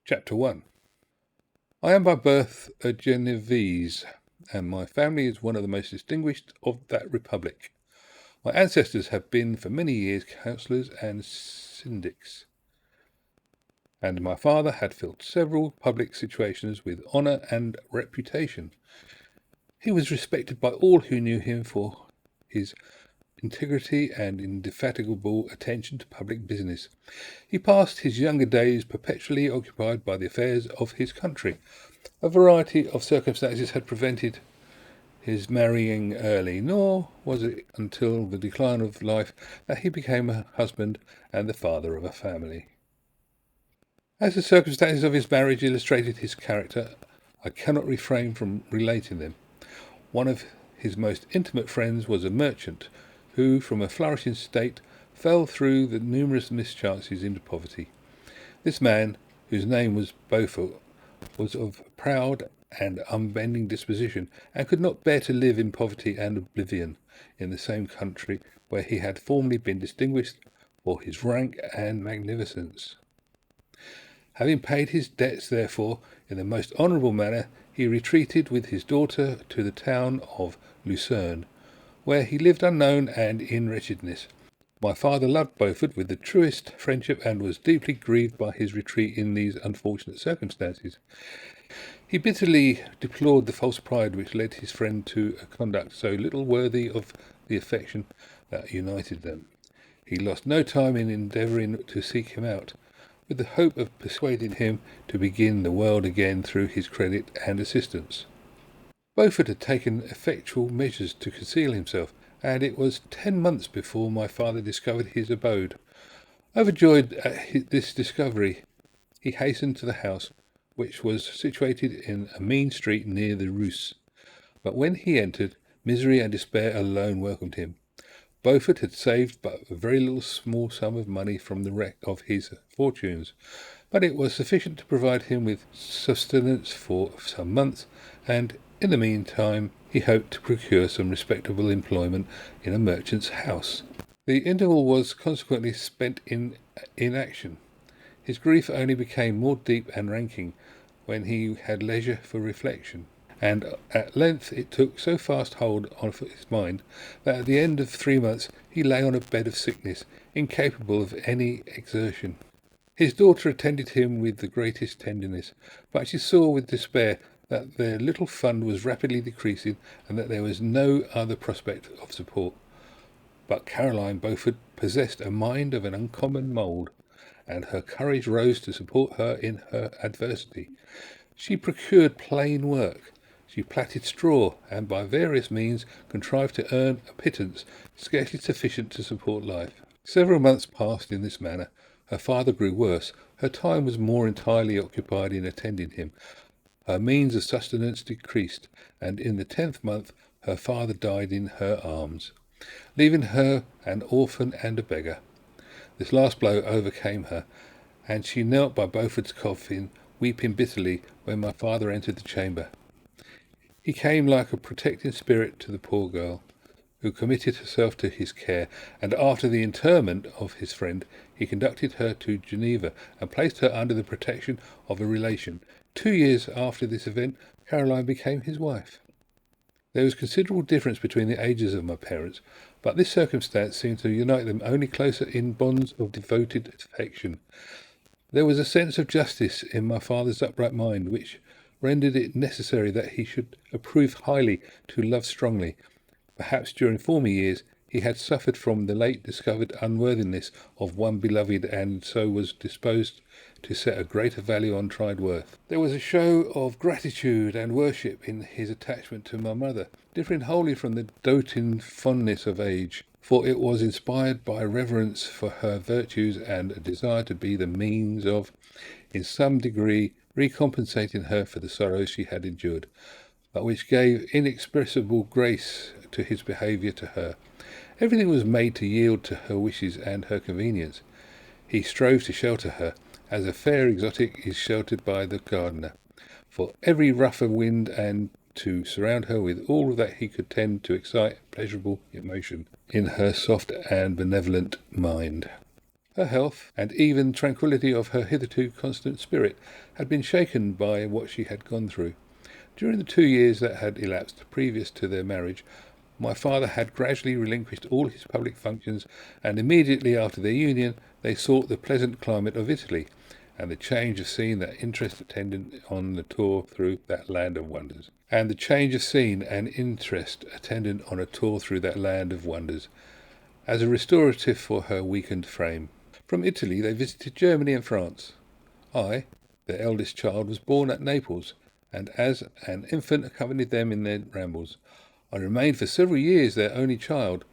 Chapter 1. I am by birth a Genevese, and my family is one of the most distinguished of that republic. My ancestors have been for many years councillors and syndics, and my father had filled several public situations with honour and reputation. He was respected by all who knew him for his integrity and indefatigable attention to public business. He passed his younger days perpetually occupied by the affairs of his country. A variety of circumstances had prevented his marrying early, nor was it until the decline of life that he became a husband and the father of a family. As the circumstances of his marriage illustrated his character, I cannot refrain from relating them. One of his most intimate friends was a merchant who, from a flourishing state, fell through the numerous mischances into poverty. This man, whose name was Beaufort, was of proud and unbending disposition, and could not bear to live in poverty and oblivion in the same country where he had formerly been distinguished for his rank and magnificence. Having paid his debts, therefore, in the most honourable manner, he retreated with his daughter to the town of Lucerne, where he lived unknown and in wretchedness. My father loved Beaufort with the truest friendship and was deeply grieved by his retreat in these unfortunate circumstances. He bitterly deplored the false pride which led his friend to a conduct so little worthy of the affection that united them. He lost no time in endeavouring to seek him out, with the hope of persuading him to begin the world again through his credit and assistance. Beaufort had taken effectual measures to conceal himself, and it was 10 months before my father discovered his abode. Overjoyed at this discovery, he hastened to the house, which was situated in a mean street near the Rus. But when he entered, misery and despair alone welcomed him. Beaufort had saved but a very little small sum of money from the wreck of his fortunes, but it was sufficient to provide him with sustenance for some months, and in the meantime he hoped to procure some respectable employment in a merchant's house. The interval was consequently spent in inaction. His grief only became more deep and ranking when he had leisure for reflection, and at length it took so fast hold on his mind that at the end of 3 months he lay on a bed of sickness, incapable of any exertion. His daughter attended him with the greatest tenderness, but she saw with despair that their little fund was rapidly decreasing and that there was no other prospect of support. But Caroline Beaufort possessed a mind of an uncommon mould, and her courage rose to support her in her adversity. She procured plain work, she plaited straw, and by various means contrived to earn a pittance scarcely sufficient to support life. Several months passed in this manner. Her father grew worse. Her time was more entirely occupied in attending him. Her means of sustenance decreased, and in the 10th month her father died in her arms, leaving her an orphan and a beggar. This last blow overcame her, and she knelt by Beaufort's coffin, weeping bitterly, when my father entered the chamber. He came like a protecting spirit to the poor girl, who committed herself to his care, and after the interment of his friend, he conducted her to Geneva and placed her under the protection of a relation. 2 years after this event, Caroline became his wife. There was considerable difference between the ages of my parents, but this circumstance seemed to unite them only closer in bonds of devoted affection. There was a sense of justice in my father's upright mind which rendered it necessary that he should approve highly to love strongly. Perhaps during former years he had suffered from the late discovered unworthiness of one beloved, and so was disposed to set a greater value on tried worth. There was a show of gratitude and worship in his attachment to my mother, differing wholly from the doting fondness of age, for it was inspired by reverence for her virtues and a desire to be the means of, in some degree, recompensating her for the sorrows she had endured, but which gave inexpressible grace to his behaviour to her. Everything was made to yield to her wishes and her convenience. He strove to shelter her, as a fair exotic is sheltered by the gardener, for every rougher wind, and to surround her with all that he could tend to excite pleasurable emotion in her soft and benevolent mind. Her health, and even tranquillity of her hitherto constant spirit, had been shaken by what she had gone through. During the 2 years that had elapsed previous to their marriage, my father had gradually relinquished all his public functions, and immediately after their union they sought the pleasant climate of Italy, and the change of scene that interest attendant on the tour through that land of wonders. As a restorative for her weakened frame. From Italy they visited Germany and France. I, their eldest child, was born at Naples, and as an infant accompanied them in their rambles. I remained for several years their only child.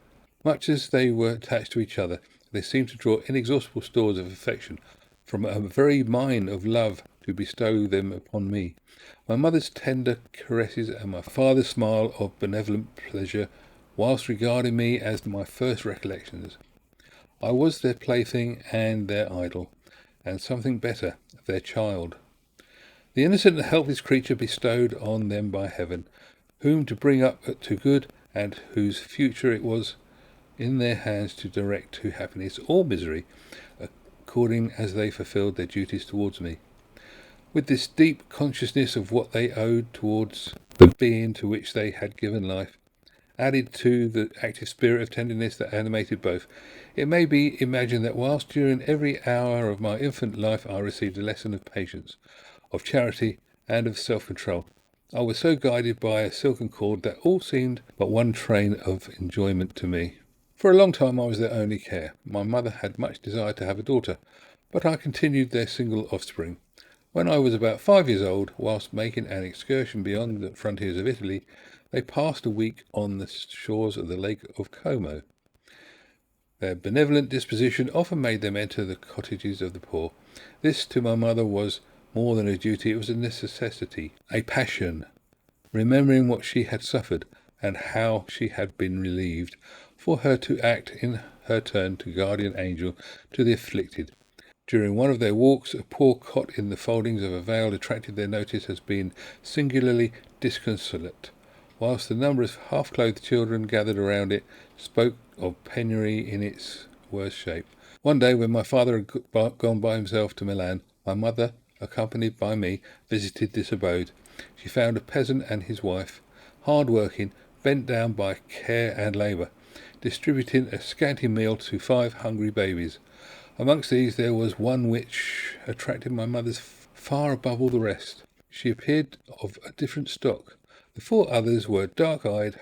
Much as they were attached to each other, they seemed to draw inexhaustible stores of affection from a very mine of love to bestow them upon me. My mother's tender caresses and my father's smile of benevolent pleasure, whilst regarding me as my first recollections. I was their plaything and their idol, and something better, their child. The innocent and helpless creature bestowed on them by heaven, whom to bring up to good, and whose future it was in their hands to direct to happiness or misery, according as they fulfilled their duties towards me. With this deep consciousness of what they owed towards the being to which they had given life, added to the active spirit of tenderness that animated both, it may be imagined that whilst during every hour of my infant life I received a lesson of patience, of charity, and of self-control, I was so guided by a silken cord that all seemed but one train of enjoyment to me. For a long time I was their only care. My mother had much desire to have a daughter, but I continued their single offspring. When I was about 5 years old, whilst making an excursion beyond the frontiers of Italy, they passed a week on the shores of the Lake of Como. Their benevolent disposition often made them enter the cottages of the poor. This to my mother was more than a duty, it was a necessity, a passion. Remembering what she had suffered, and how she had been relieved, for her to act in her turn to guardian angel to the afflicted. During one of their walks, a poor cot in the foldings of a vale attracted their notice as being singularly disconsolate, whilst the number of half-clothed children gathered around it spoke of penury in its worst shape. One day, when my father had gone by himself to Milan, my mother, accompanied by me, visited this abode. She found a peasant and his wife, hard-working, bent down by care and labour, distributing a scanty meal to 5 hungry babies. Amongst these there was one which attracted my mother's far above all the rest. She appeared of a different stock. The 4 others were dark-eyed,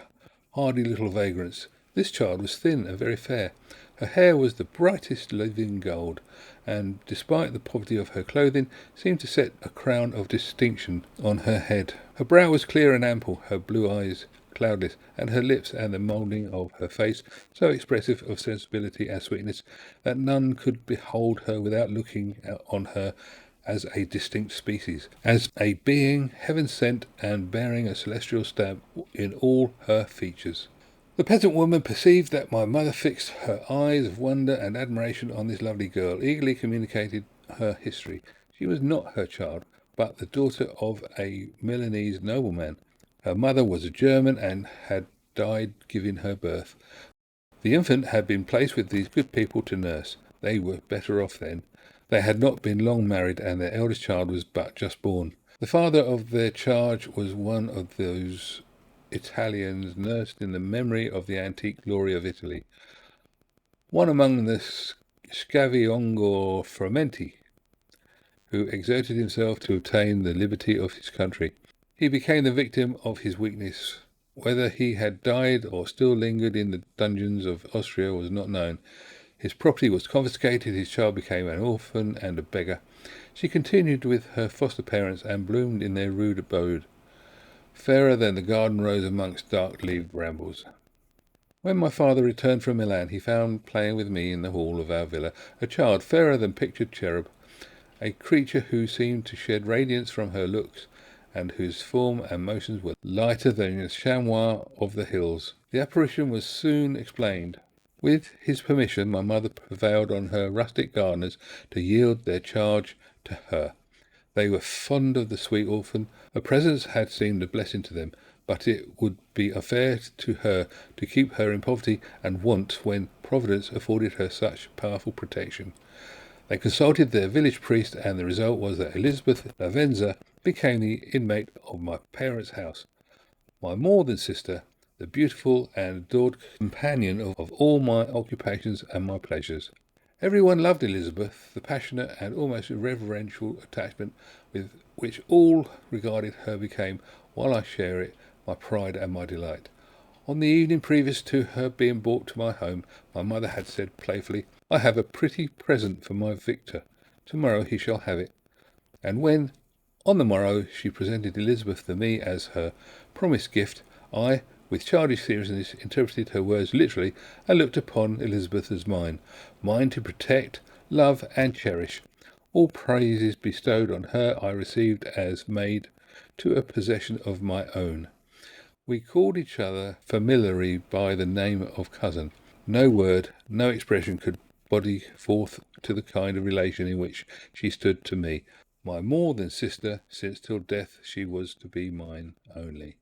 hardy little vagrants. This child was thin and very fair. Her hair was the brightest living gold, and, despite the poverty of her clothing, seemed to set a crown of distinction on her head. Her brow was clear and ample, her blue eyes cloudless, and her lips and the moulding of her face so expressive of sensibility and sweetness that none could behold her without looking on her as a distinct species, as a being heaven-sent and bearing a celestial stamp in all her features. The peasant woman perceived that my mother fixed her eyes of wonder and admiration on this lovely girl, eagerly communicated her history. She was not her child, but the daughter of a Milanese nobleman. Her mother was a German and had died giving her birth. The infant had been placed with these good people to nurse. They were better off then. They had not been long married, and their eldest child was but just born. The father of their charge was one of those Italians nursed in the memory of the antique glory of Italy, one among the scavi or frumenti, who exerted himself to obtain the liberty of his country. He became the victim of his weakness. Whether he had died or still lingered in the dungeons of Austria was not known. His property was confiscated, his child became an orphan and a beggar. She continued with her foster parents and bloomed in their rude abode, fairer than the garden rose amongst dark-leaved brambles. When my father returned from Milan, he found playing with me in the hall of our villa a child fairer than pictured cherub, a creature who seemed to shed radiance from her looks, and whose form and motions were lighter than the chamois of the hills. The apparition was soon explained. With his permission, my mother prevailed on her rustic gardeners to yield their charge to her. They were fond of the sweet orphan. Her presence had seemed a blessing to them, but it would be unfair to her to keep her in poverty and want when Providence afforded her such powerful protection. They consulted their village priest, and the result was that Elizabeth Lavenza became the inmate of my parents' house, my more than sister, the beautiful and adored companion of all my occupations and my pleasures. Everyone loved Elizabeth, the passionate and almost reverential attachment with which all regarded her became, while I share it, my pride and my delight. On the evening previous to her being brought to my home, my mother had said playfully, "I have a pretty present for my Victor. Tomorrow he shall have it." And when, on the morrow, she presented Elizabeth to me as her promised gift, I, with childish seriousness, interpreted her words literally and looked upon Elizabeth as mine to protect, love, and cherish. All praises bestowed on her I received as made to a possession of my own. We called each other familiarly by the name of cousin. No word, no expression could body forth to the kind of relation in which she stood to me, my more than sister, since till death she was to be mine only.